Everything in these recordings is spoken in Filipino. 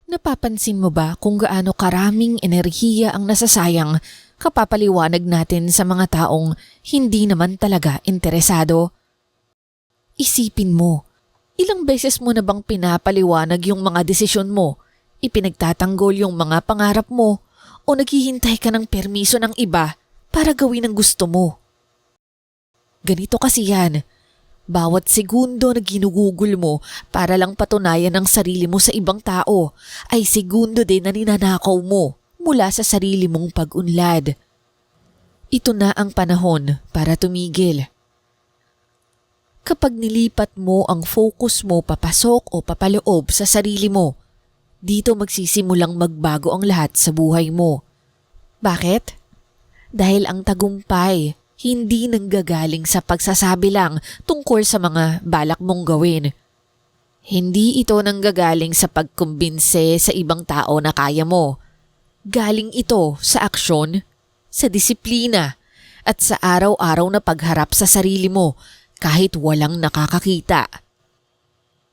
Napapansin mo ba kung gaano karaming enerhiya ang nasasayang kapapaliwanag natin sa mga taong hindi naman talaga interesado? Isipin mo, ilang beses mo na bang pinapaliwanag yung mga desisyon mo, ipinagtatanggol yung mga pangarap mo, o naghihintay ka ng permiso ng iba para gawin ang gusto mo? Ganito kasi yan. Bawat segundo na ginugugol mo para lang patunayan ang sarili mo sa ibang tao ay segundo din na ninanakaw mo mula sa sarili mong pag-unlad. Ito na ang panahon para tumigil. Kapag nilipat mo ang focus mo papasok o papaloob sa sarili mo, dito magsisimulang magbago ang lahat sa buhay mo. Bakit? Dahil ang tagumpay hindi nanggagaling sa pagsasabi lang tungkol sa mga balak mong gawin. Hindi ito nanggagaling sa pagkumbinse sa ibang tao na kaya mo. Galing ito sa aksyon, sa disiplina, at sa araw-araw na pagharap sa sarili mo kahit walang nakakakita.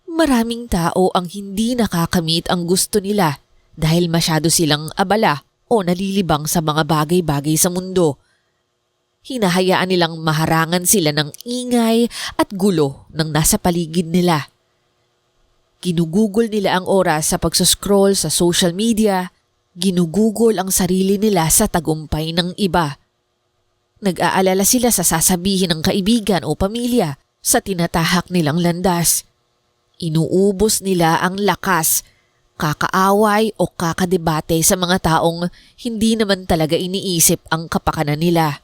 Maraming tao ang hindi nakakamit ang gusto nila dahil masyado silang abala o nalilibang sa mga bagay-bagay sa mundo. Hinahayaan nilang maharangan sila ng ingay at gulo ng nasa paligid nila. Ginugugol nila ang oras sa pagsuscroll sa social media, ginugugol ang sarili nila sa tagumpay ng iba. Nag-aalala sila sa sasabihin ng kaibigan o pamilya sa tinatahak nilang landas. Inuubos nila ang lakas, kakaaway o kakadebate sa mga taong hindi naman talaga iniisip ang kapakanan nila.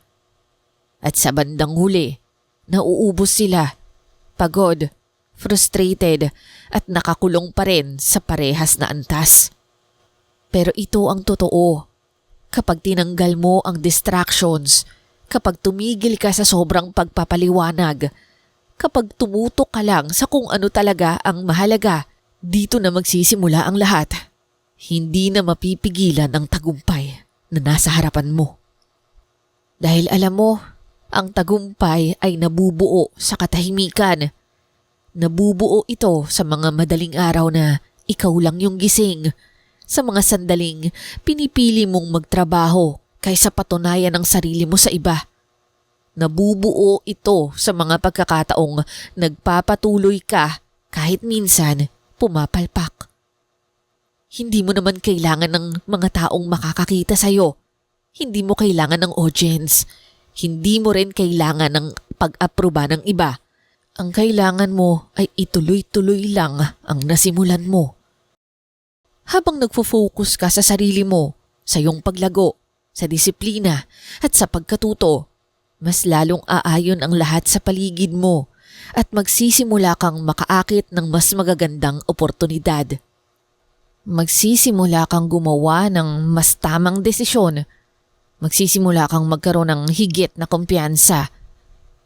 At sa bandang huli, nauubos sila, pagod, frustrated at nakakulong pa rin sa parehas na antas. Pero ito ang totoo. Kapag tinanggal mo ang distractions, kapag tumigil ka sa sobrang pagpapaliwanag, kapag tumutok ka lang sa kung ano talaga ang mahalaga, dito na magsisimula ang lahat. Hindi na mapipigilan ang tagumpay na nasa harapan mo. Dahil alam mo, ang tagumpay ay nabubuo sa katahimikan. Nabubuo ito sa mga madaling araw na ikaw lang yung gising, sa mga sandaling pinipili mong magtrabaho kaysa patunayan ang sarili mo sa iba. Nabubuo ito sa mga pagkakataong nagpapatuloy ka kahit minsan pumapalpak. Hindi mo naman kailangan ng mga taong makakakita sa'yo. Hindi mo kailangan ng audience. Hindi mo rin kailangan ng pag-aproba ng iba. Ang kailangan mo ay ituloy-tuloy lang ang nasimulan mo. Habang nagfo-focus ka sa sarili mo, sa iyong paglago, sa disiplina at sa pagkatuto, mas lalong aayon ang lahat sa paligid mo at magsisimula kang makaakit ng mas magagandang oportunidad. Magsisimula kang gumawa ng mas tamang desisyon. Magsisimula kang magkaroon ng higit na kumpiyansa.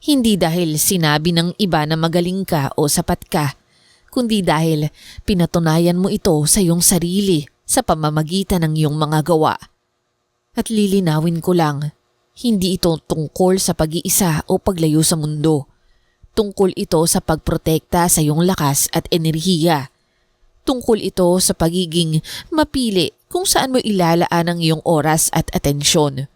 Hindi dahil sinabi ng iba na magaling ka o sapat ka, kundi dahil pinatunayan mo ito sa iyong sarili sa pamamagitan ng iyong mga gawa. At lilinawin ko lang, hindi ito tungkol sa pag-iisa o paglayo sa mundo. Tungkol ito sa pagprotekta sa iyong lakas at enerhiya. Tungkol ito sa pagiging mapili kung saan mo ilalaan ang iyong oras at atensyon.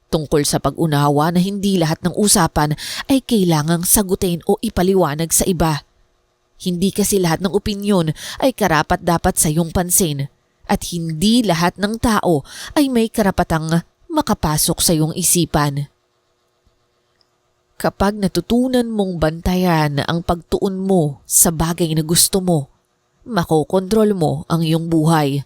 Tungkol sa pag-unawa na hindi lahat ng usapan ay kailangang sagutin o ipaliwanag sa iba. Hindi kasi lahat ng opinyon ay karapat-dapat sa iyong pansin at hindi lahat ng tao ay may karapatang makapasok sa iyong isipan. Kapag natutunan mong bantayan ang pagtuon mo sa bagay na gusto mo, makokontrol mo ang iyong buhay.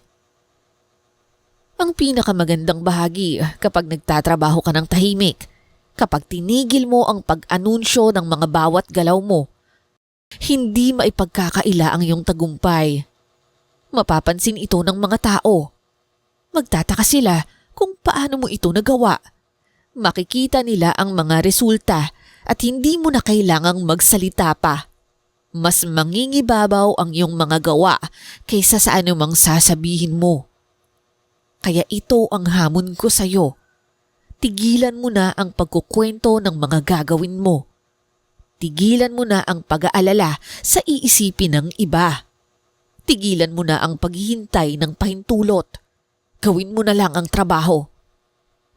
Ang pinakamagandang bahagi kapag nagtatrabaho ka ng tahimik, kapag tinigil mo ang pag-anunsyo ng mga bawat galaw mo, hindi maipagkakaila ang iyong tagumpay. Mapapansin ito ng mga tao. Magtataka sila kung paano mo ito nagawa. Makikita nila ang mga resulta at hindi mo na kailangang magsalita pa. Mas mangingibabaw ang iyong mga gawa kaysa sa anumang sasabihin mo. Kaya ito ang hamon ko sa iyo. Tigilan mo na ang pagkukwento ng mga gagawin mo. Tigilan mo na ang pag-aalala sa iisipin ng iba. Tigilan mo na ang paghihintay ng pahintulot. Gawin mo na lang ang trabaho.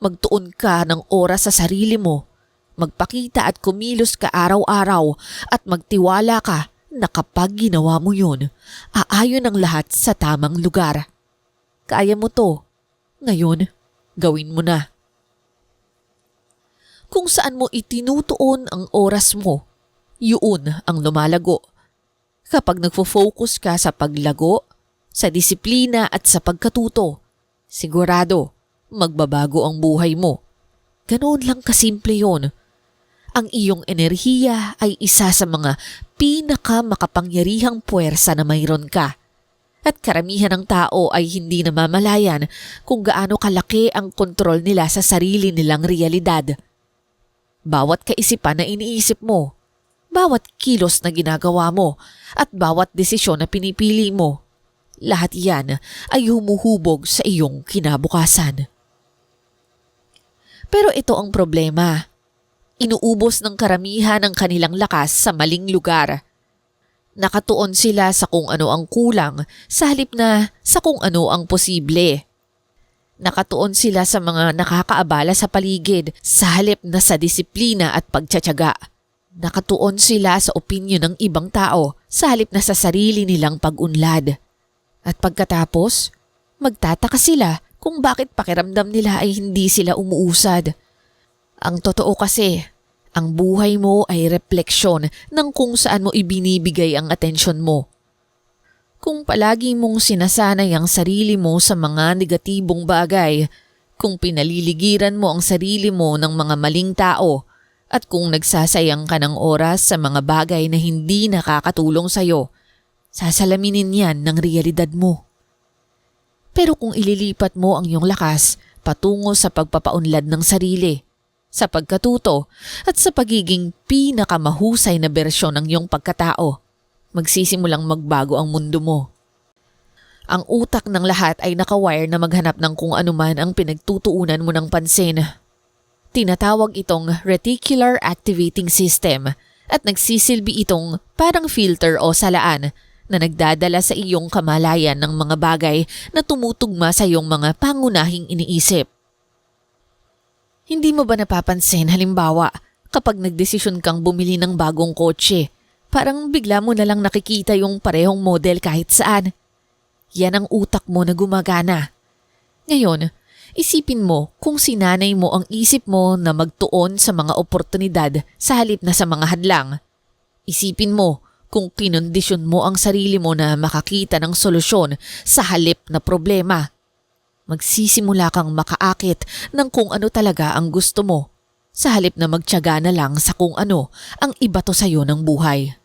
Magtuon ka ng oras sa sarili mo. Magpakita at kumilos ka araw-araw at magtiwala ka na kapag ginawa mo yun, aayon ang lahat sa tamang lugar. Kaya mo to. Ngayon, gawin mo na. Kung saan mo itinutuon ang oras mo, yun ang lumalago. Kapag nagfo-focus ka sa paglago, sa disiplina at sa pagkatuto, sigurado magbabago ang buhay mo. Ganoon lang kasimple yun. Ang iyong enerhiya ay isa sa mga pinakamakapangyarihang puwersa na mayroon ka. At karamihan ng tao ay hindi namamalayan kung gaano kalaki ang kontrol nila sa sarili nilang realidad. Bawat kaisipan na iniisip mo, bawat kilos na ginagawa mo, at bawat desisyon na pinipili mo, lahat yan ay humuhubog sa iyong kinabukasan. Pero ito ang problema. Inuubos ng karamihan ang kanilang lakas sa maling lugar. Nakatuon sila sa kung ano ang kulang sa halip na sa kung ano ang posible. Nakatuon sila sa mga nakakaabala sa paligid sa halip na sa disiplina at pagtsatsaga. Nakatuon sila sa opinyon ng ibang tao sa halip na sa sarili nilang pag-unlad. At pagkatapos, magtataka sila kung bakit pakiramdam nila ay hindi sila umuusad. Ang totoo kasi, ang buhay mo ay refleksyon ng kung saan mo ibinibigay ang atensyon mo. Kung palagi mong sinasanay ang sarili mo sa mga negatibong bagay, kung pinaliligiran mo ang sarili mo ng mga maling tao, at kung nagsasayang ka ng oras sa mga bagay na hindi nakakatulong sa'yo, sasalaminin yan ng realidad mo. Pero kung ililipat mo ang iyong lakas patungo sa pagpapaunlad ng sarili, sa pagkatuto at sa pagiging pinakamahusay na bersyon ng iyong pagkatao, magsisimulang magbago ang mundo mo. Ang utak ng lahat ay nakawire na maghanap ng kung anuman ang pinagtutuunan mo ng pansin. Tinatawag itong reticular activating system at nagsisilbi itong parang filter o salaan na nagdadala sa iyong kamalayan ng mga bagay na tumutugma sa iyong mga pangunahing iniisip. Hindi mo ba napapansin halimbawa kapag nagdesisyon kang bumili ng bagong kotse, parang bigla mo na lang nakikita yung parehong model kahit saan? Yan ang utak mo na gumagana. Ngayon, isipin mo kung sinanay mo ang isip mo na magtuon sa mga oportunidad sa halip na sa mga hadlang. Isipin mo kung kinondisyon mo ang sarili mo na makakita ng solusyon sa halip na problema. Magsisimula kang makaakit ng kung ano talaga ang gusto mo sa halip na magtiyaga na lang sa kung ano ang ibato sa iyo ng buhay.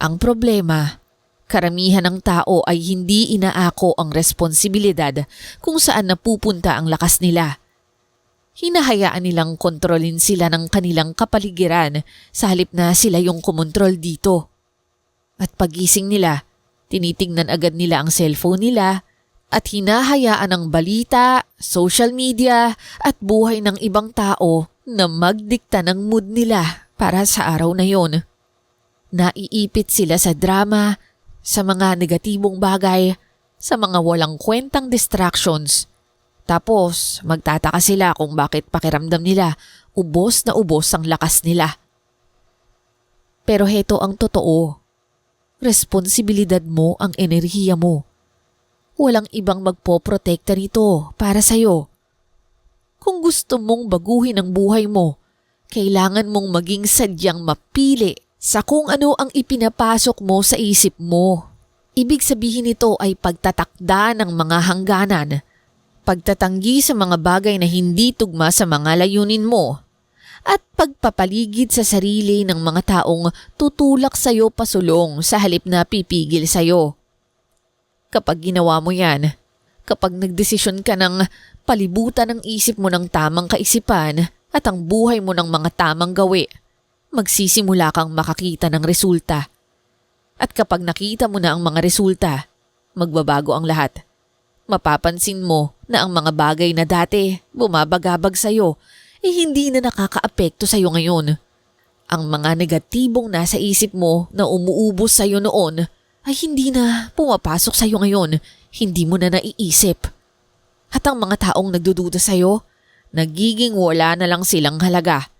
Ang problema, karamihan ng tao ay hindi inaako ang responsibilidad kung saan napupunta ang lakas nila. Hinahayaan nilang kontrolin sila ng kanilang kapaligiran sa halip na sila yung kumontrol dito. At pagising nila, tinitingnan agad nila ang cellphone nila at hinahayaan ang balita, social media at buhay ng ibang tao na magdikta ng mood nila para sa araw na yon. Naiipit sila sa drama, sa mga negatibong bagay, sa mga walang kwentang distractions. Tapos magtataka sila kung bakit pakiramdam nila ubos na ubos ang lakas nila. Pero heto ang totoo. Responsibilidad mo ang enerhiya mo. Walang ibang magpoprotekta nito para sa'yo. Kung gusto mong baguhin ang buhay mo, kailangan mong maging sadyang mapili sa kung ano ang ipinapasok mo sa isip mo. Ibig sabihin nito ay pagtatakda ng mga hangganan, pagtatanggi sa mga bagay na hindi tugma sa mga layunin mo, at pagpapaligid sa sarili ng mga taong tutulak sa'yo pasulong sa halip na pipigil sa'yo. Kapag ginawa mo yan, kapag nagdesisyon ka ng palibutan ng isip mo ng tamang kaisipan at ang buhay mo ng mga tamang gawi, magsisimula kang makakita ng resulta. At kapag nakita mo na ang mga resulta, magbabago ang lahat. Mapapansin mo na ang mga bagay na dati bumabagabag sa'yo hindi na nakakaapekto sa'yo ngayon. Ang mga negatibong nasa isip mo na umuubos sa'yo noon ay hindi na pumapasok sa'yo ngayon. Hindi mo na naiisip. At ang mga taong nagdududa sa'yo, nagiging wala na lang silang halaga.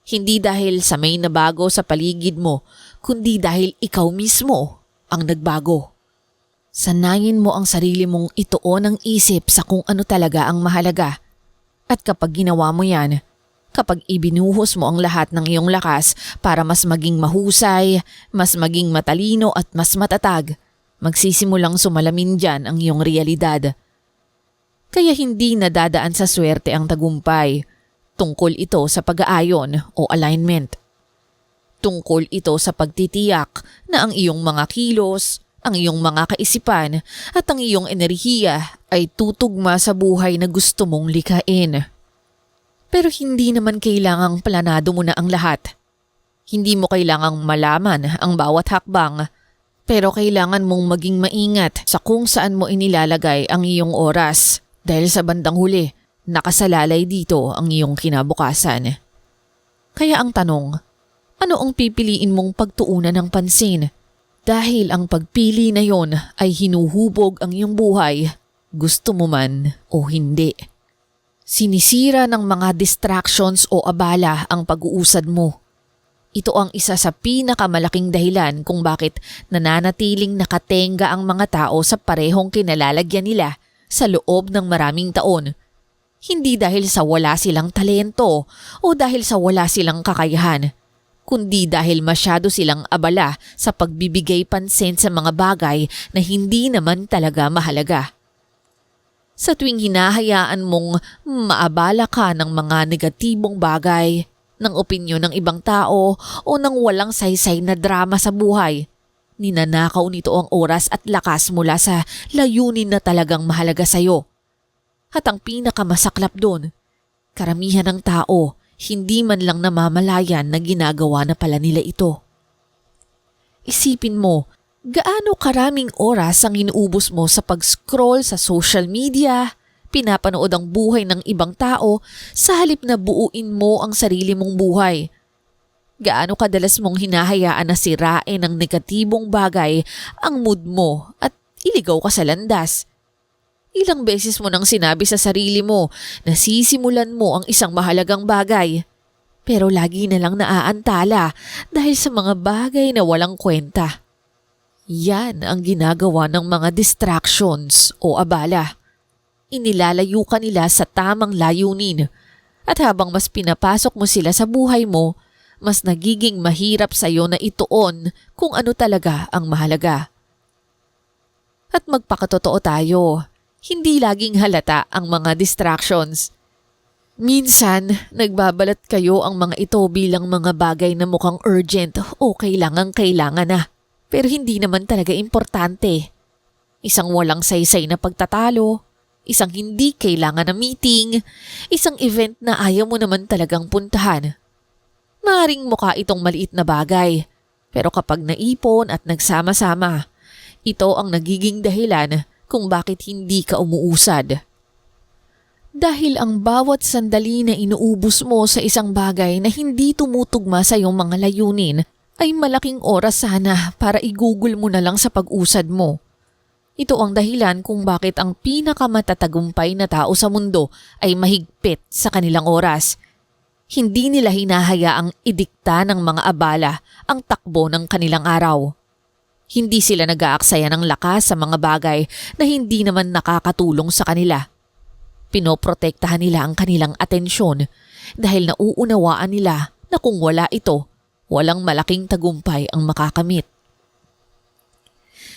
Hindi dahil sa may nabago sa paligid mo, kundi dahil ikaw mismo ang nagbago. Sanayin mo ang sarili mong ituon ang isip sa kung ano talaga ang mahalaga. At kapag ginawa mo yan, kapag ibinuhos mo ang lahat ng iyong lakas para mas maging mahusay, mas maging matalino at mas matatag, magsisimulang sumalamin dyan ang iyong realidad. Kaya hindi nadadaan sa swerte ang tagumpay. Tungkol ito sa pag-aayon o alignment. Tungkol ito sa pagtitiyak na ang iyong mga kilos, ang iyong mga kaisipan at ang iyong enerhiya ay tutugma sa buhay na gusto mong likhain. Pero hindi naman kailangang planado mo na ang lahat. Hindi mo kailangang malaman ang bawat hakbang, pero kailangan mong maging maingat sa kung saan mo inilalagay ang iyong oras dahil sa bandang huli, nakasalalay dito ang iyong kinabukasan. Kaya ang tanong, ano ang pipiliin mong pagtuunan ng pansin? Dahil ang pagpili na yon ay hinuhubog ang iyong buhay, gusto mo man o hindi. Sinisira ng mga distractions o abala ang pag-uusad mo. Ito ang isa sa pinakamalaking dahilan kung bakit nananatiling nakatenga ang mga tao sa parehong kinalalagyan nila sa loob ng maraming taon. Hindi dahil sa wala silang talento o dahil sa wala silang kakayahan, kundi dahil masyado silang abala sa pagbibigay pansin sa mga bagay na hindi naman talaga mahalaga. Sa tuwing hinahayaan mong maabala ka ng mga negatibong bagay, ng opinyon ng ibang tao o ng walang saysay na drama sa buhay, ninanakaw nito ang oras at lakas mula sa layunin na talagang mahalaga sa'yo. At ang pinakamasaklap doon, karamihan ng tao, hindi man lang namamalayan na ginagawa na pala nila ito. Isipin mo, gaano karaming oras ang inuubos mo sa pag-scroll sa social media, pinapanood ang buhay ng ibang tao sa halip na buuin mo ang sarili mong buhay. Gaano kadalas mong hinahayaan na sirain ng negatibong bagay ang mood mo at iligaw ka sa landas. Ilang beses mo nang sinabi sa sarili mo na sisimulan mo ang isang mahalagang bagay, pero lagi na lang naaantala dahil sa mga bagay na walang kwenta. Yan ang ginagawa ng mga distractions o abala. Inilalayo ka nila sa tamang layunin at habang mas pinapasok mo sila sa buhay mo, mas nagiging mahirap sa iyo na ituon kung ano talaga ang mahalaga. At magpakatotoo tayo, hindi laging halata ang mga distractions. Minsan, nagbabalat kayo ang mga ito bilang mga bagay na mukhang urgent o kailangan na. Pero hindi naman talaga importante. Isang walang saysay na pagtatalo, isang hindi kailangan na meeting, isang event na ayaw mo naman talagang puntahan. Maaring mukha itong maliit na bagay, pero kapag naipon at nagsama-sama, ito ang nagiging dahilan kung bakit hindi ka umuusad. Dahil ang bawat sandali na inuubos mo sa isang bagay na hindi tumutugma sa iyong mga layunin ay malaking oras sana para igugol mo na lang sa pag-usad mo. Ito ang dahilan kung bakit ang pinakamatatagumpay na tao sa mundo ay mahigpit sa kanilang oras. Hindi nila hinahayaang idikta ng mga abala ang takbo ng kanilang araw. Hindi sila nag-aaksaya ng lakas sa mga bagay na hindi naman nakakatulong sa kanila. Pinoprotektahan nila ang kanilang atensyon dahil nauunawaan nila na kung wala ito, walang malaking tagumpay ang makakamit.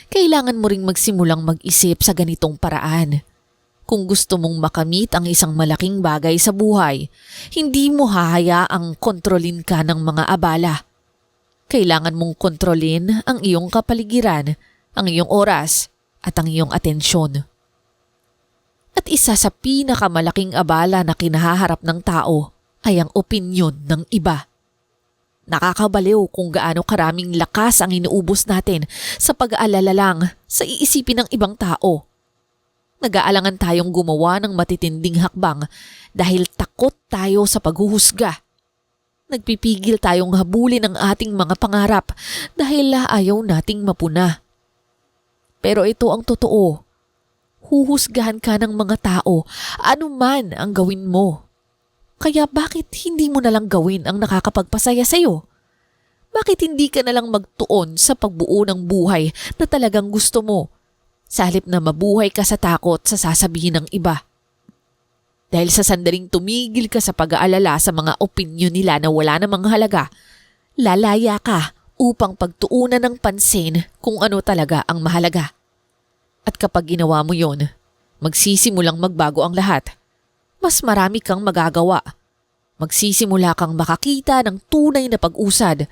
Kailangan mo ring magsimulang mag-isip sa ganitong paraan. Kung gusto mong makamit ang isang malaking bagay sa buhay, hindi mo hahayaang kontrolin ka ng mga abala. Kailangan mong kontrolin ang iyong kapaligiran, ang iyong oras at ang iyong atensyon. At isa sa pinakamalaking abala na kinahaharap ng tao ay ang opinyon ng iba. Nakakabaliw kung gaano karaming lakas ang inuubos natin sa pag-aalala lang sa iisipin ng ibang tao. Nag-aalangan tayong gumawa ng matitinding hakbang dahil takot tayo sa paghuhusga. Nagpipigil tayong habulin ang ating mga pangarap dahil ayaw nating mapuna. Pero ito ang totoo. Huhusgahan ka ng mga tao, anuman ang gawin mo. Kaya bakit hindi mo nalang gawin ang nakakapagpasaya sa'yo? Bakit hindi ka nalang magtuon sa pagbuo ng buhay na talagang gusto mo, sa halip na mabuhay ka sa takot sa sasabihin ng iba? Dahil sa sandaling tumigil ka sa pag-aalala sa mga opinyon nila na wala namang halaga, lalaya ka upang pagtuunan ng pansin kung ano talaga ang mahalaga. At kapag ginawa mo yon, magsisimulang magbago ang lahat. Mas marami kang magagawa. Magsisimula kang makakita ng tunay na pag-usad.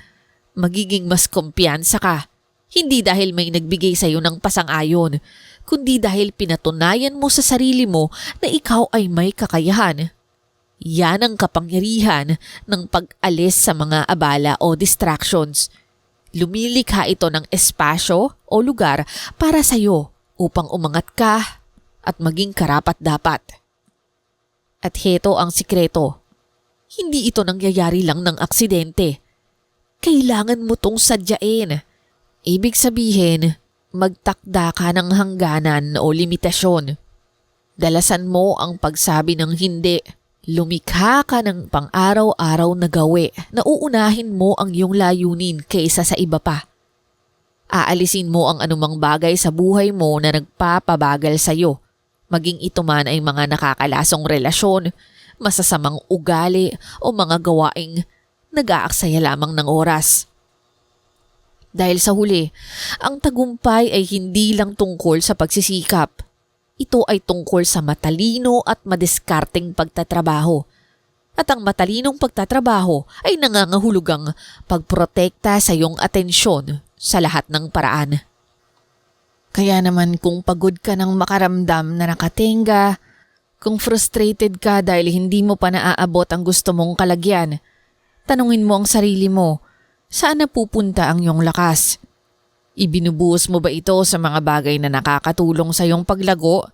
Magiging mas kumpiyansa ka. Hindi dahil may nagbigay sa iyo ng pasang-ayon, kundi dahil pinatunayan mo sa sarili mo na ikaw ay may kakayahan. Yan ang kapangyarihan ng pag-alis sa mga abala o distractions. Lumilikha ito ng espasyo o lugar para sa iyo upang umangat ka at maging karapat-dapat. At heto ang sikreto. Hindi ito nangyayari lang ng aksidente. Kailangan mo tong sadyain. Ibig sabihin, magtakda ka ng hangganan o limitasyon. Dalasan mo ang pagsabi ng hindi. Lumikha ka ng pang-araw-araw na gawi na uunahin mo ang iyong layunin kaysa sa iba pa. Aalisin mo ang anumang bagay sa buhay mo na nagpapabagal sa iyo, maging ito man ay mga nakakalasong relasyon, masasamang ugali o mga gawaing nag-aaksaya lamang ng oras. Dahil sa huli, ang tagumpay ay hindi lang tungkol sa pagsisikap. Ito ay tungkol sa matalino at madiskarteng pagtatrabaho. At ang matalinong pagtatrabaho ay nangangahulugang pagprotekta sa iyong atensyon sa lahat ng paraan. Kaya naman kung pagod ka ng makaramdam na nakatenga, kung frustrated ka dahil hindi mo pa naaabot ang gusto mong kalagyan, tanungin mo ang sarili mo, saan napupunta ang iyong lakas? Ibinubuhos mo ba ito sa mga bagay na nakakatulong sa iyong paglago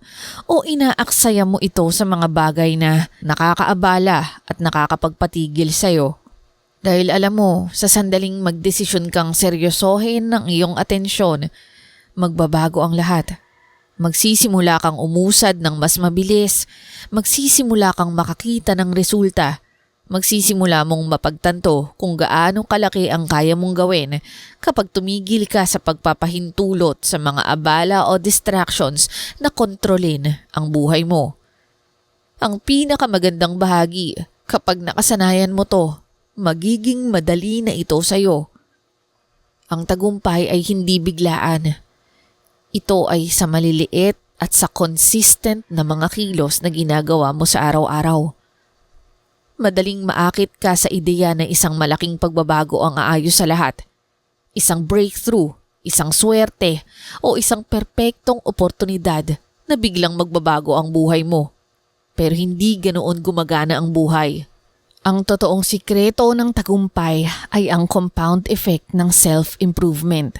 o inaaksaya mo ito sa mga bagay na nakakaabala at nakakapagpatigil sa iyo? Dahil alam mo, sa sandaling magdesisyon kang seryosohin ng iyong atensyon, magbabago ang lahat. Magsisimula kang umusad ng mas mabilis, magsisimula kang makakita ng resulta, magsisimula mong mapagtanto kung gaano kalaki ang kaya mong gawin kapag tumigil ka sa pagpapahintulot sa mga abala o distractions na kontrolin ang buhay mo. Ang pinakamagandang bahagi, kapag nakasanayan mo to, magiging madali na ito sa iyo. Ang tagumpay ay hindi biglaan. Ito ay sa maliliit at sa consistent na mga kilos na ginagawa mo sa araw-araw. Madaling maakit ka sa ideya na isang malaking pagbabago ang aayos sa lahat. Isang breakthrough, isang swerte, o isang perpektong oportunidad na biglang magbabago ang buhay mo. Pero hindi ganoon gumagana ang buhay. Ang totoong sikreto ng tagumpay ay ang compound effect ng self-improvement.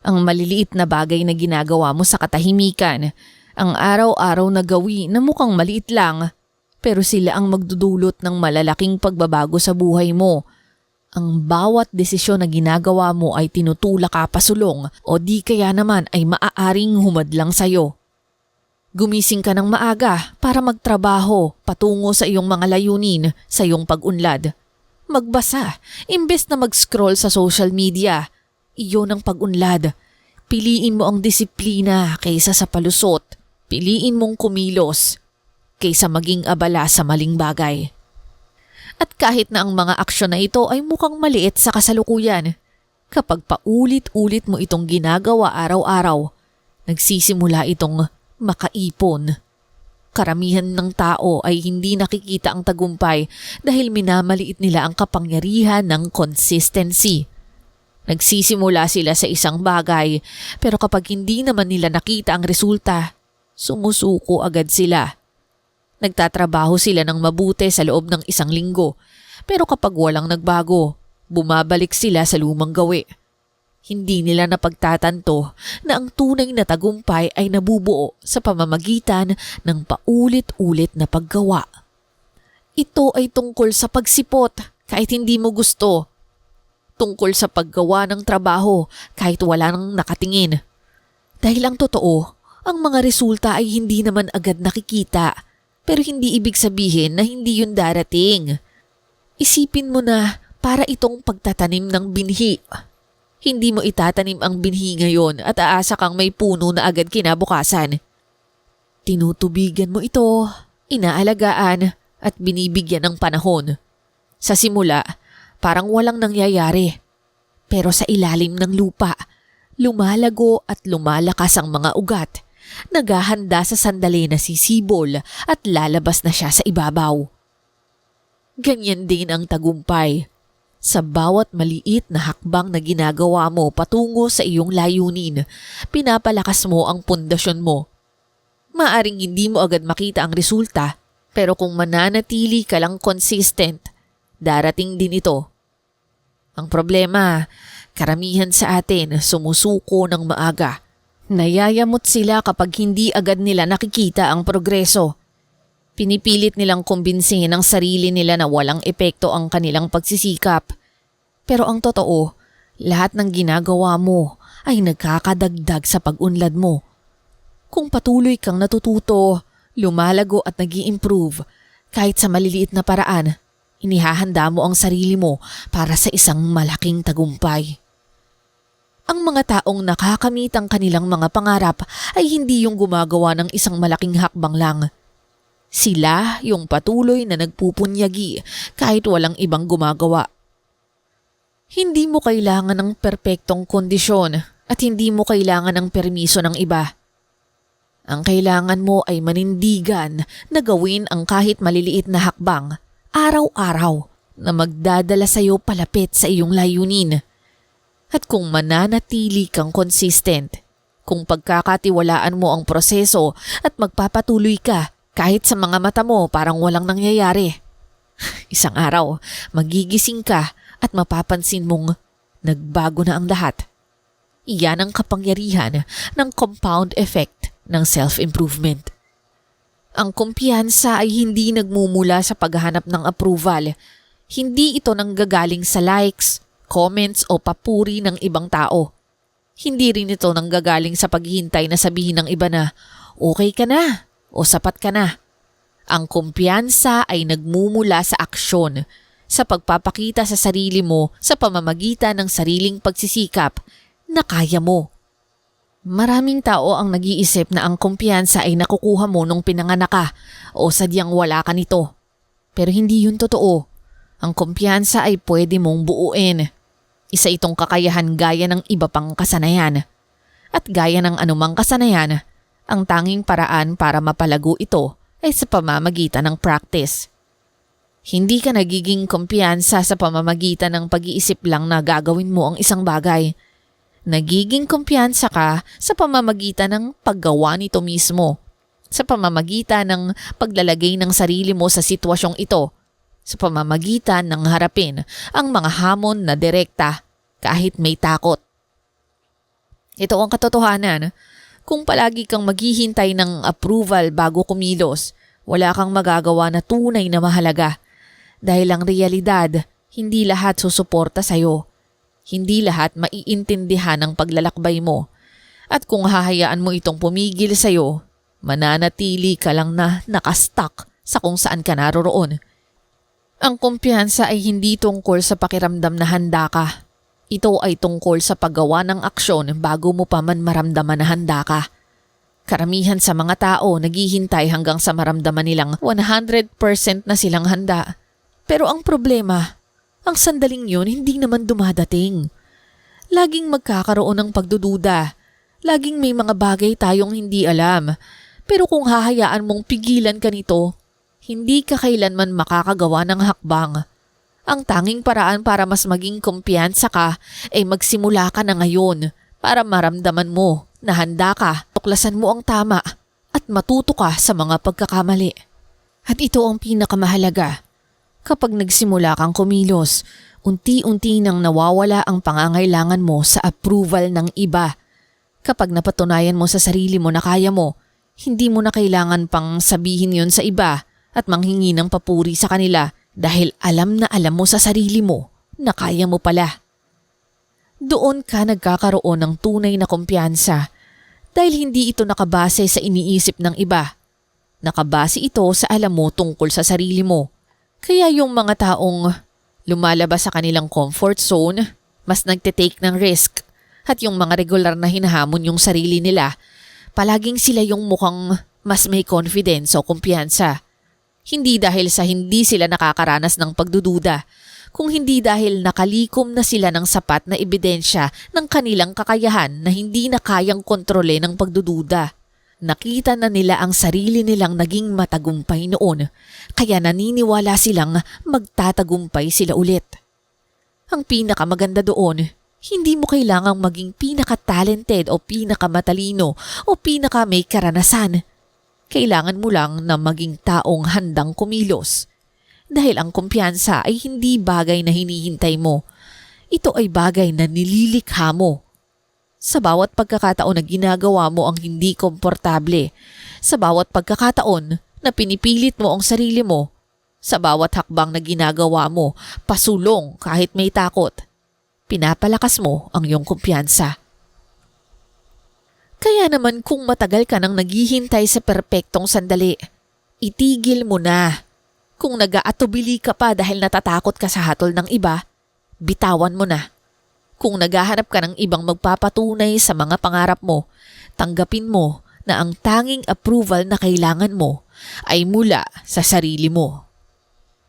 Ang maliliit na bagay na ginagawa mo sa katahimikan, ang araw-araw na gawi na mukhang maliit lang, pero sila ang magdudulot ng malalaking pagbabago sa buhay mo. Ang bawat desisyon na ginagawa mo ay tinutulak ka pasulong o di kaya naman ay maaaring humadlang sa'yo. Gumising ka ng maaga para magtrabaho patungo sa iyong mga layunin sa iyong pag-unlad. Magbasa, imbes na mag-scroll sa social media. Iyon ang pag-unlad. Piliin mo ang disiplina kaysa sa palusot. Piliin mong kumilos kaysa maging abala sa maling bagay. At kahit na ang mga aksyon na ito ay mukhang maliit sa kasalukuyan, kapag paulit-ulit mo itong ginagawa araw-araw, nagsisimula itong makaipon. Karamihan ng tao ay hindi nakikita ang tagumpay dahil minamaliit nila ang kapangyarihan ng consistency. Nagsisimula sila sa isang bagay pero kapag hindi naman nila nakita ang resulta, sumusuko agad sila. Nagtatrabaho sila ng mabuti sa loob ng isang linggo pero kapag walang nagbago, bumabalik sila sa lumang gawi. Hindi nila napagtatanto na ang tunay na tagumpay ay nabubuo sa pamamagitan ng paulit-ulit na paggawa. Ito ay tungkol sa pagsipot kahit hindi mo gusto. Tungkol sa paggawa ng trabaho kahit wala nang nakatingin. Dahil ang totoo, ang mga resulta ay hindi naman agad nakikita. Pero hindi ibig sabihin na hindi yun darating. Isipin mo na para itong pagtatanim ng binhi. Hindi mo itatanim ang binhi ngayon at aasa kang may puno na agad kinabukasan. Tinutubigan mo ito, inaalagaan at binibigyan ng panahon. Sa simula, parang walang nangyayari. Pero sa ilalim ng lupa, lumalago at lumalakas ang mga ugat. Naghahanda sa sandali na sisibol at lalabas na siya sa ibabaw. Ganyan din ang tagumpay. Sa bawat maliit na hakbang na ginagawa mo patungo sa iyong layunin, pinapalakas mo ang pundasyon mo. Maaring hindi mo agad makita ang resulta, pero kung mananatili ka lang consistent, darating din ito. Ang problema, karamihan sa atin sumusuko ng maaga. Nayayamot sila kapag hindi agad nila nakikita ang progreso. Pinipilit nilang kumbinsihin ang sarili nila na walang epekto ang kanilang pagsisikap. Pero ang totoo, lahat ng ginagawa mo ay nagkakadagdag sa pag-unlad mo. Kung patuloy kang natututo, lumalago at nag-i-improve, kahit sa maliliit na paraan, inihahanda mo ang sarili mo para sa isang malaking tagumpay. Ang mga taong nakakamit ang kanilang mga pangarap ay hindi yung gumagawa ng isang malaking hakbang lang. Sila yung patuloy na nagpupunyagi kahit walang ibang gumagawa. Hindi mo kailangan ng perpektong kondisyon at hindi mo kailangan ng permiso ng iba. Ang kailangan mo ay manindigan na gawin ang kahit maliliit na hakbang, araw-araw, na magdadala sa iyo palapit sa iyong layunin. At kung mananatili kang consistent, kung pagkakatiwalaan mo ang proseso at magpapatuloy ka, kahit sa mga mata mo parang walang nangyayari. Isang araw, magigising ka at mapapansin mong nagbago na ang lahat. Iyan ang kapangyarihan ng compound effect ng self-improvement. Ang kumpiyansa ay hindi nagmumula sa paghahanap ng approval. Hindi ito nanggagaling sa likes, comments o papuri ng ibang tao. Hindi rin ito nanggagaling sa paghihintay na sabihin ng iba na okay ka na o sapat ka na. Ang kumpiyansa ay nagmumula sa aksyon, sa pagpapakita sa sarili mo sa pamamagitan ng sariling pagsisikap na kaya mo. Maraming tao ang nag-iisip na ang kumpiyansa ay nakukuha mo nung pinanganak ka o sadyang wala ka nito. Pero hindi yun totoo. Ang kumpiyansa ay pwede mong buuin. Isa itong kakayahan gaya ng iba pang kasanayan. At gaya ng anumang kasanayan, ang tanging paraan para mapalago ito ay sa pamamagitan ng practice. Hindi ka nagiging kumpiyansa sa pamamagitan ng pag-iisip lang na gagawin mo ang isang bagay. Nagiging kumpiyansa ka sa pamamagitan ng paggawa nito mismo, sa pamamagitan ng paglalagay ng sarili mo sa sitwasyong ito, sa pamamagitan ng harapin ang mga hamon na direkta kahit may takot. Ito ang katotohanan. Kung palagi kang maghihintay ng approval bago kumilos, wala kang magagawa na tunay na mahalaga. Dahil ang realidad, hindi lahat susuporta sa'yo. Hindi lahat maiintindihan ang paglalakbay mo. At kung hahayaan mo itong pumigil sa'yo, mananatili ka lang na nakastuck sa kung saan ka naroroon. Ang kumpiyansa ay hindi tungkol sa pakiramdam na handa ka. Ito ay tungkol sa paggawa ng aksyon bago mo pa man maramdaman na handa ka. Karamihan sa mga tao naghihintay hanggang sa maramdaman nilang 100% na silang handa. Pero ang problema, ang sandaling yun hindi naman dumadating. Laging magkakaroon ng pagdududa. Laging may mga bagay tayong hindi alam. Pero kung hahayaan mong pigilan ka nito, hindi ka kailanman makakagawa ng hakbang. Ang tanging paraan para mas maging kumpiyansa ka ay magsimula ka na ngayon para maramdaman mo na handa ka, tuklasan mo ang tama at matuto ka sa mga pagkakamali. At ito ang pinakamahalaga. Kapag nagsimula kang kumilos, unti-unti nang nawawala ang pangangailangan mo sa approval ng iba. Kapag napatunayan mo sa sarili mo na kaya mo, hindi mo na kailangan pang sabihin yon sa iba at manghingi ng papuri sa kanila dahil alam na alam mo sa sarili mo na kaya mo pala. Doon ka nagkakaroon ng tunay na kumpiyansa Dahil hindi ito nakabase sa iniisip ng iba. Nakabase ito sa alam mo tungkol sa sarili mo. Kaya yung mga taong lumalabas sa kanilang comfort zone, mas nagtitake ng risk. At yung mga regular na hinahamon yung sarili nila, palaging sila yung mukhang mas may confidence o kumpiyansa. Hindi dahil sa hindi sila nakakaranas ng pagdududa, kung hindi dahil nakalikom na sila ng sapat na ebidensya ng kanilang kakayahan na hindi na kayang kontrole ng pagdududa. Nakita na nila ang sarili nilang naging matagumpay noon, kaya naniniwala silang magtatagumpay sila ulit. Ang pinakamaganda doon, hindi mo kailangang maging pinaka-talented o pinaka-matalino o pinaka-may karanasan. Kailangan mo lang na maging taong handang kumilos. Dahil ang kumpiyansa ay hindi bagay na hinihintay mo. Ito ay bagay na nililikha mo. Sa bawat pagkakataon na ginagawa mo ang hindi komportable, sa bawat pagkakataon na pinipilit mo ang sarili mo, sa bawat hakbang na ginagawa mo, pasulong kahit may takot, pinapalakas mo ang iyong kumpiyansa. Kaya naman kung matagal ka nang naghihintay sa perpektong sandali, itigil mo na. Kung nag-aatubili ka pa dahil natatakot ka sa hatol ng iba, bitawan mo na. Kung naghahanap ka ng ibang magpapatunay sa mga pangarap mo, tanggapin mo na ang tanging approval na kailangan mo ay mula sa sarili mo.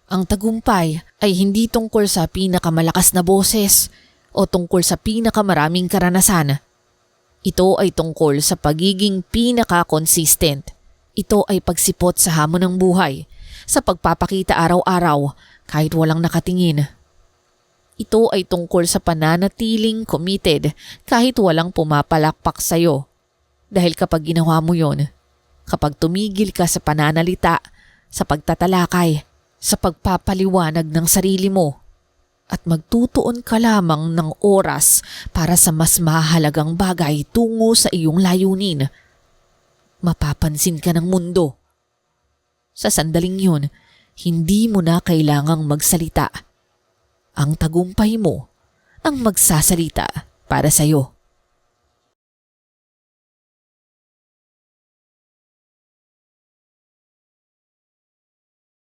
Ang tagumpay ay hindi tungkol sa pinakamalakas na boses o tungkol sa pinakamaraming karanasan. Ito ay tungkol sa pagiging pinaka-consistent. Ito ay pagsipot sa hamon ng buhay, sa pagpapakita araw-araw kahit walang nakatingin. Ito ay tungkol sa pananatiling committed kahit walang pumapalakpak sa'yo. Dahil kapag ginawa mo yon, kapag tumigil ka sa pananalita, sa pagtatalakay, sa pagpapaliwanag ng sarili mo, at magtutuon ka lamang ng oras para sa mas mahalagang bagay tungo sa iyong layunin, mapapansin ka ng mundo. Sa sandaling yun, hindi mo na kailangang magsalita. Ang tagumpay mo ang magsasalita para sa'yo.